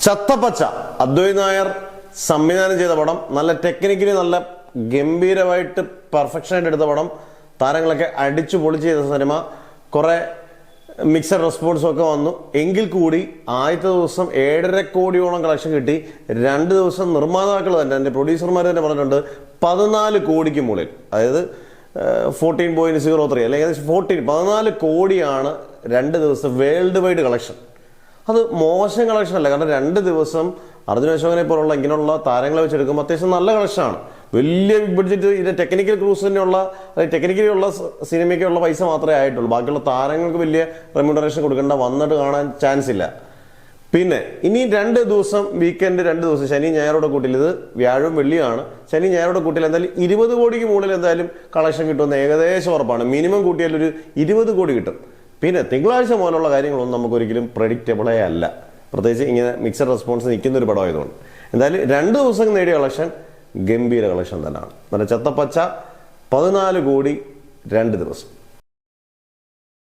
ചത്തപ്പച്ച അദ്വൈത് നായർ സംവിധാനം ചെയ്ത പടം, നല്ല ടെക്നിക്കലി നല്ല ഗംഭീരമായിട്ട് പെർഫെക്ഷനായിട്ട് എടുത്ത പടം, താരങ്ങളൊക്കെ അടിച്ചു പൊളിച്ച് ചെയ്ത സിനിമ. കുറെ മിക്സഡ് റെസ്പോൺസും ഒക്കെ വന്നു. എങ്കിൽ കൂടി ആദ്യത്തെ ദിവസം 7.5 കോടിയോളം കളക്ഷൻ കിട്ടി. 2 ദിവസം നിർമ്മാതാക്കൾ തന്നെ, എൻ്റെ പ്രൊഡ്യൂസർമാർ തന്നെ പറഞ്ഞിട്ടുണ്ട് 14 കോടിക്ക് മുകളിൽ, അതായത് 14.03 അല്ലെങ്കിൽ 14 കോടിയാണ് 2 ദിവസം വേൾഡ് വൈഡ് കളക്ഷൻ. അത് മോശം കളക്ഷൻ അല്ല, കാരണം 2 ദിവസം അർജുൻ അശോകനെ പോലുള്ള ഇങ്ങനെയുള്ള താരങ്ങളെ വെച്ചെടുക്കുമ്പോൾ അത്യാവശ്യം നല്ല കളക്ഷനാണ്. വലിയ ബിഗ് ബഡ്ജറ്റ് ഇത് ടെക്നിക്കൽ ക്രൂസിനുള്ള ടെക്നിക്കലി ഉള്ള സിനിമയ്ക്കുള്ള പൈസ മാത്രമേ ആയിട്ടുള്ളൂ. ബാക്കിയുള്ള താരങ്ങൾക്ക് വലിയ റെമ്യൂണറേഷൻ കൊടുക്കേണ്ട, വന്നിട്ട് കാണാൻ ചാൻസ് ഇല്ല. പിന്നെ ഇനി 2 ദിവസം വീക്കെൻഡ്, 2 ദിവസം ശനി ഞായറോടെ കൂട്ടിൽ, ഇത് വ്യാഴവും വെള്ളിയാണ്, ശനി ഞായറോടെ കൂട്ടിൽ എന്തായാലും 20 കോടിക്ക് മുകളിൽ എന്തായാലും കളക്ഷൻ കിട്ടുമെന്ന് ഏകദേശം ഉറപ്പാണ്. മിനിമം കൂട്ടിയാൽ ഒരു 20 കോടി കിട്ടും. പിന്നെ തിങ്കളാഴ്ച മുതലുള്ള കാര്യങ്ങളൊന്നും നമുക്കൊരിക്കലും പ്രഡിക്റ്റബിളേ അല്ല, പ്രത്യേകിച്ച് ഇങ്ങനെ മിക്സഡ് റെസ്പോൺസ് നിൽക്കുന്ന ഒരു പടമായതുകൊണ്ട്. എന്തായാലും 2 ദിവസം നേടിയ കളക്ഷൻ ഗംഭീര കളക്ഷൻ തന്നെയാണ്. നല്ല ചത്തപ്പച്ച 14 കോടി 2 ദിവസം.